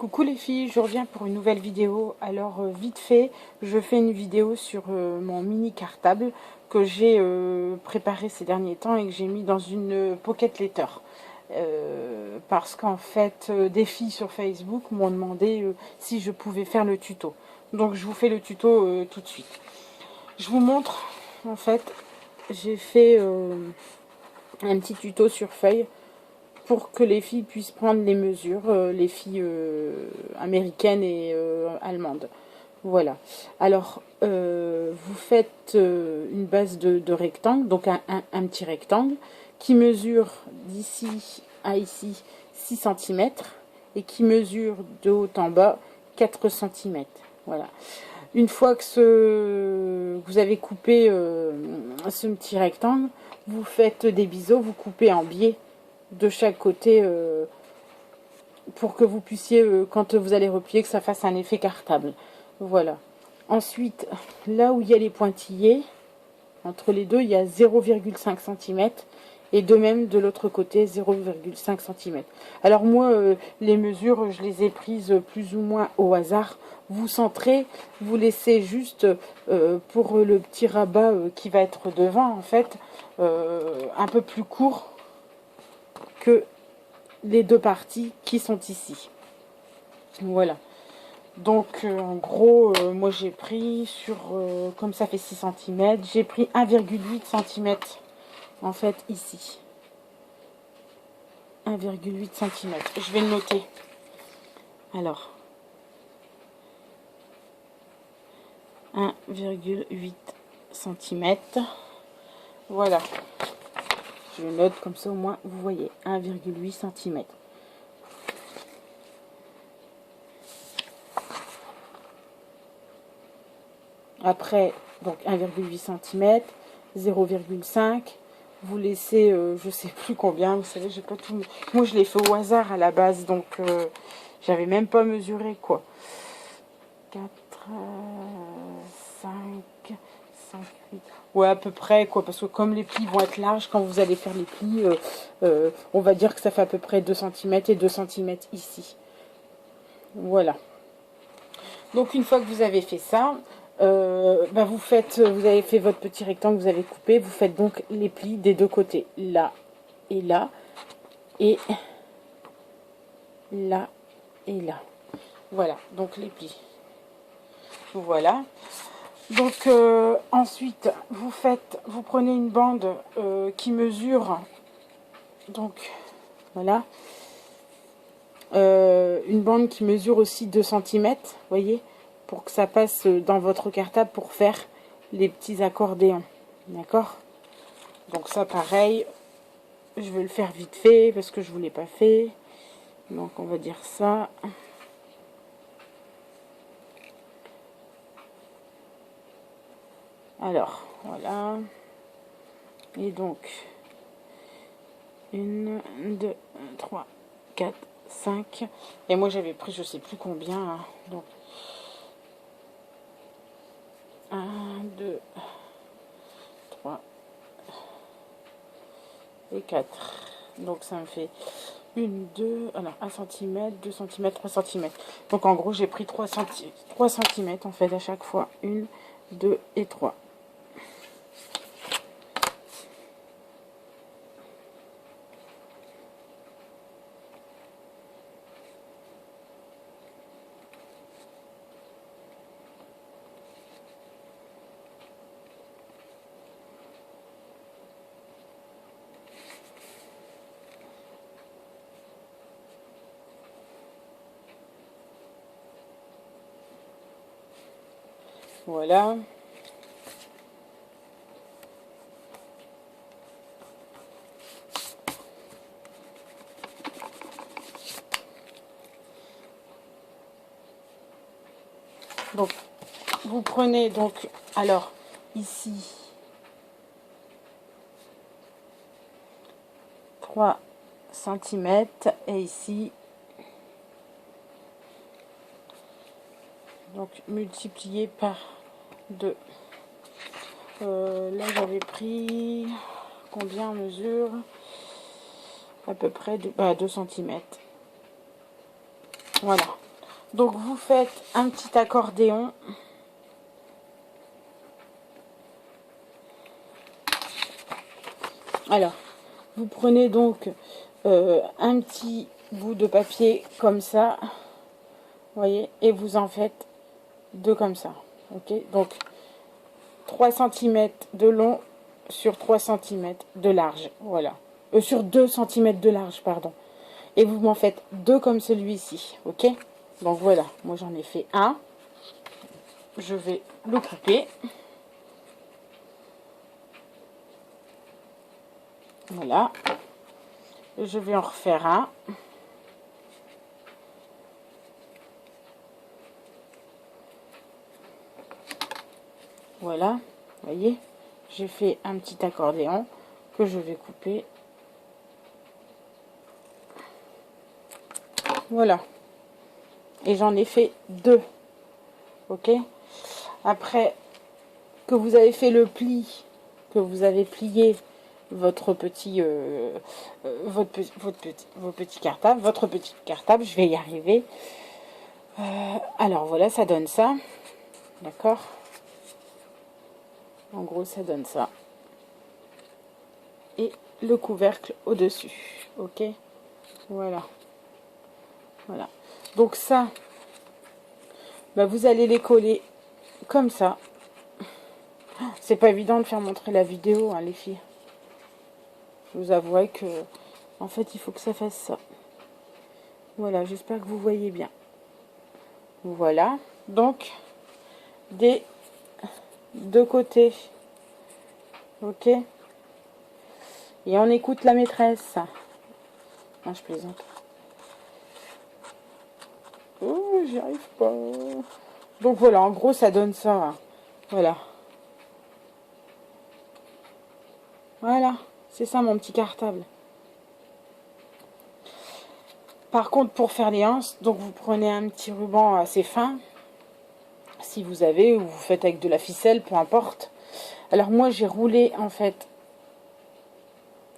Coucou les filles, je reviens pour une nouvelle vidéo. Alors vite fait, je fais une vidéo sur mon mini cartable que j'ai préparé ces derniers temps et que j'ai mis dans une pocket letter. Parce qu'en fait, des filles sur Facebook m'ont demandé si je pouvais faire le tuto. Donc je vous fais le tuto tout de suite. Je vous montre, en fait, j'ai fait un petit tuto sur feuille pour que les filles puissent prendre les mesures, les filles américaines et allemandes. Voilà. Alors, vous faites une base de rectangle, donc un petit rectangle, qui mesure d'ici à ici 6 cm et qui mesure de haut en bas 4 cm. Voilà. Une fois que vous avez coupé ce petit rectangle, vous faites des biseaux, vous coupez en biais de chaque côté pour que vous puissiez, quand vous allez replier, que ça fasse un effet cartable. Voilà. Ensuite, là où il y a les pointillés, entre les deux, il y a 0,5 cm. Et de même, de l'autre côté, 0,5 cm. Alors moi, les mesures, je les ai prises plus ou moins au hasard. Vous centrez, vous laissez juste, pour le petit rabat qui va être devant, en fait, un peu plus court que les deux parties qui sont ici. Voilà. Donc en gros, moi j'ai pris sur, comme ça fait 6 cm, j'ai pris 1,8 cm en fait ici. 1,8 cm. Je vais le noter. Alors, 1,8 cm. Voilà. Je le note comme ça au moins vous voyez. 1,8 cm. Après, donc 1,8 cm, 0,5. Vous laissez, je sais plus combien, vous savez, j'ai pas tout. Moi, je l'ai fait au hasard à la base, donc j'avais même pas mesuré quoi. 4, 5, 5, 8. Ouais, à peu près quoi, parce que comme les plis vont être larges, quand vous allez faire les plis, on va dire que ça fait à peu près 2 cm et 2 cm ici. Voilà. Donc une fois que vous avez fait ça, vous avez fait votre petit rectangle, vous avez coupé, vous faites donc les plis des deux côtés, là et là, et là et là. Voilà, donc les plis. Voilà. Donc ensuite, vous prenez une bande qui mesure, donc voilà, une bande qui mesure aussi 2 cm, voyez, pour que ça passe dans votre cartable pour faire les petits accordéons. D'accord? Donc ça pareil, je vais le faire vite fait parce que je ne vous l'ai pas fait. Donc on va dire ça. Alors, voilà. Et donc, 1, 2, 3, 4, 5. Et moi j'avais pris je sais plus combien. Hein. Donc, 1, 2, 3 et 4. Donc ça me fait 1, 2, alors 1 cm, 2 cm, 3 cm. Donc en gros j'ai pris 3 cm en fait à chaque fois. 1, 2 et 3. Voilà. Donc, vous prenez donc, alors, ici, 3 cm et ici, donc, multiplié par 2. Là, j'avais pris, combien en mesure? À peu près 2 cm. Voilà. Donc vous faites un petit accordéon. Alors, vous prenez donc un petit bout de papier comme ça, vous voyez, et vous en faites deux comme ça, ok. Donc 3 cm de long sur 3 cm de large, voilà, sur 2 cm de large, pardon, et vous m'en faites deux comme celui-ci, ok. Donc voilà, moi j'en ai fait un, je vais le couper, voilà, je vais en refaire un. Voilà, vous voyez, j'ai fait un petit accordéon que je vais couper. Voilà. Et j'en ai fait deux. Ok. Après que vous avez fait le pli, que vous avez plié votre petit, vos petits cartables, votre petit cartable, je vais y arriver. Alors voilà, ça donne ça. D'accord. En gros, ça donne ça. Et le couvercle au-dessus. Ok. Voilà. Voilà. Donc ça, bah vous allez les coller comme ça. C'est pas évident de faire montrer la vidéo, hein, les filles. Je vous avouerai que, en fait, il faut que ça fasse ça. Voilà, j'espère que vous voyez bien. Voilà. Donc, des deux côtés. Ok. Et on écoute la maîtresse. Non, je plaisante. Oh, j'y arrive pas. Donc voilà, en gros, ça donne ça. Hein. Voilà. Voilà. C'est ça, mon petit cartable. Par contre, pour faire les anses, donc vous prenez un petit ruban assez fin, si vous avez, ou vous faites avec de la ficelle, peu importe. Alors moi, j'ai roulé en fait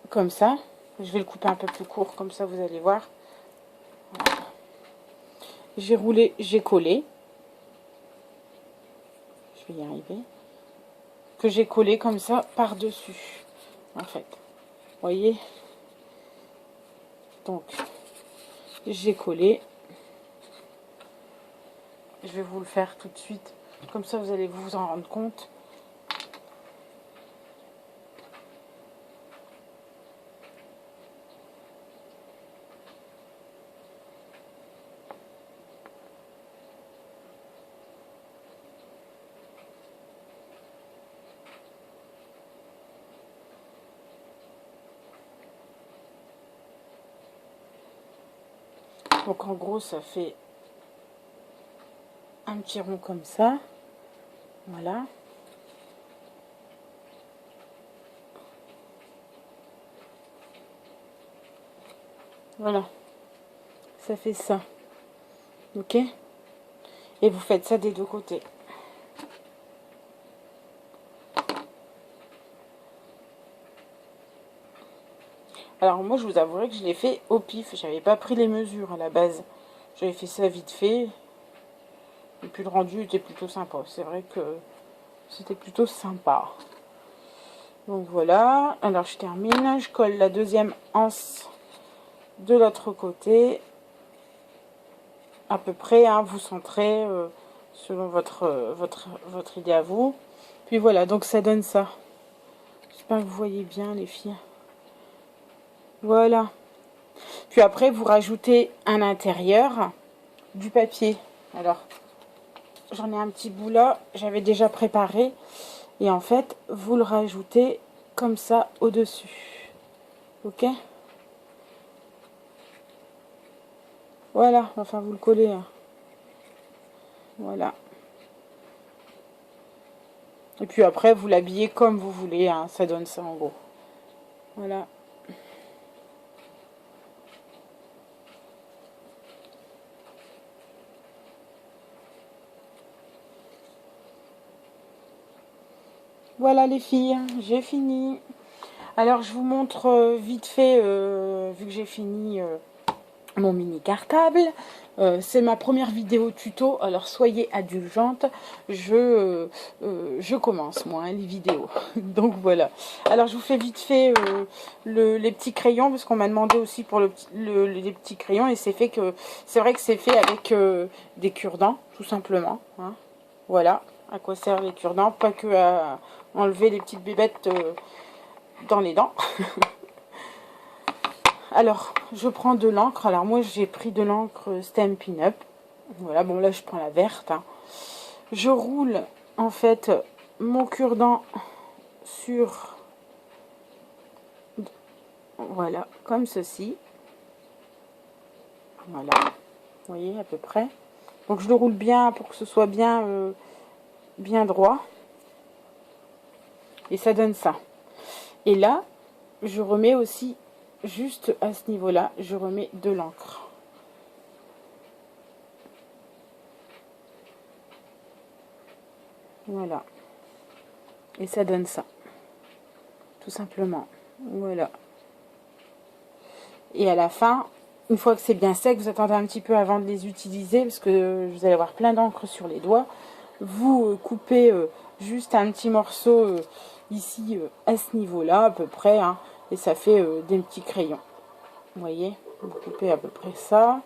comme ça. Je vais le couper un peu plus court, comme ça vous allez voir. Voilà. J'ai roulé, j'ai collé. Je vais y arriver. Que j'ai collé comme ça par-dessus, en fait. Vous voyez? Donc, j'ai collé. Je vais vous le faire tout de suite. Comme ça, vous allez vous en rendre compte. Donc, en gros, ça fait un petit rond comme ça. Voilà. Voilà. Ça fait ça. Ok? Et vous faites ça des deux côtés. Alors moi, je vous avouerai que je l'ai fait au pif. J'avais pas pris les mesures à la base. J'avais fait ça vite fait. Et puis le rendu était plutôt sympa. C'est vrai que c'était plutôt sympa. Donc voilà. Alors je termine. Je colle la deuxième anse de l'autre côté. À peu près, hein, vous centrez selon votre idée à vous. Puis voilà, donc ça donne ça. J'espère que vous voyez bien les filles. Voilà. Puis après, vous rajoutez à l'intérieur du papier. Alors, j'en ai un petit bout là, j'avais déjà préparé. Et en fait, vous le rajoutez comme ça au-dessus. Ok? Voilà, enfin vous le collez. Hein. Voilà. Et puis après, vous l'habillez comme vous voulez. Hein. Ça donne ça en gros. Voilà. Voilà les filles, j'ai fini. Alors je vous montre vite fait, vu que j'ai fini mon mini cartable. C'est ma première vidéo tuto, alors soyez indulgente, je commence moi les vidéos. Donc voilà. Alors je vous fais vite fait les petits crayons, parce qu'on m'a demandé aussi pour les petits crayons, et c'est vrai que c'est fait avec des cure-dents, tout simplement. Hein. Voilà à quoi servent les cure-dents, pas que à enlever les petites bébêtes dans les dents. Alors, je prends de l'encre. Alors, moi, j'ai pris de l'encre Stampin' Up. Voilà, bon, là, je prends la verte. Hein. Je roule, en fait, mon cure-dent sur... Voilà, comme ceci. Voilà, vous voyez, à peu près. Donc, je le roule bien pour que ce soit bien droit. Et ça donne ça. Et là, je remets aussi, juste à ce niveau-là, je remets de l'encre. Voilà. Et ça donne ça. Tout simplement. Voilà. Et à la fin, une fois que c'est bien sec, vous attendez un petit peu avant de les utiliser, parce que vous allez avoir plein d'encre sur les doigts. Vous coupez juste un petit morceau ici, à ce niveau-là, à peu près. Hein, et ça fait des petits crayons. Vous voyez, vous coupez à peu près ça.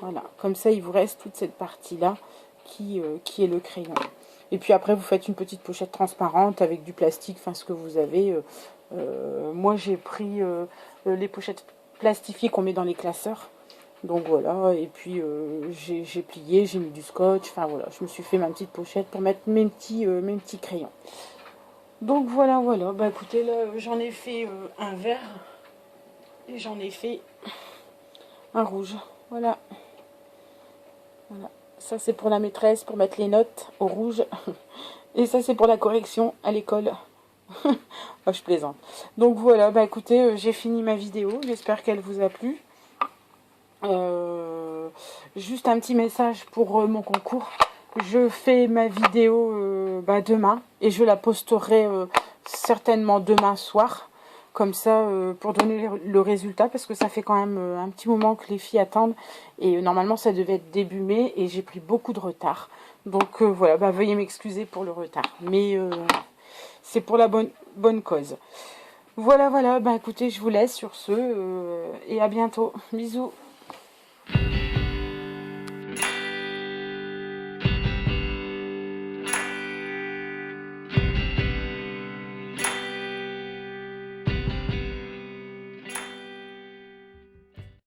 Voilà. Comme ça, il vous reste toute cette partie-là qui est le crayon. Et puis après, vous faites une petite pochette transparente avec du plastique, enfin ce que vous avez. Moi, j'ai pris les pochettes plastifiées qu'on met dans les classeurs. Donc voilà, et puis j'ai plié, j'ai mis du scotch. Enfin voilà, je me suis fait ma petite pochette pour mettre mes petits crayons. Donc voilà, voilà. Bah écoutez, là, j'en ai fait un vert et j'en ai fait un rouge. Voilà. Voilà. Ça, c'est pour la maîtresse, pour mettre les notes au rouge. Et ça, c'est pour la correction à l'école. Oh, je plaisante. Donc voilà, bah écoutez, j'ai fini ma vidéo. J'espère qu'elle vous a plu. Juste un petit message pour mon concours. Je fais ma vidéo demain. Et je la posterai certainement demain soir. Comme ça, pour donner le résultat, parce que ça fait quand même un petit moment que les filles attendent. Et normalement, ça devait être début mai, et j'ai pris beaucoup de retard. Donc voilà, bah, veuillez m'excuser pour le retard. Mais c'est pour la bonne cause. Voilà, voilà, bah écoutez, je vous laisse sur ce, et à bientôt. Bisous.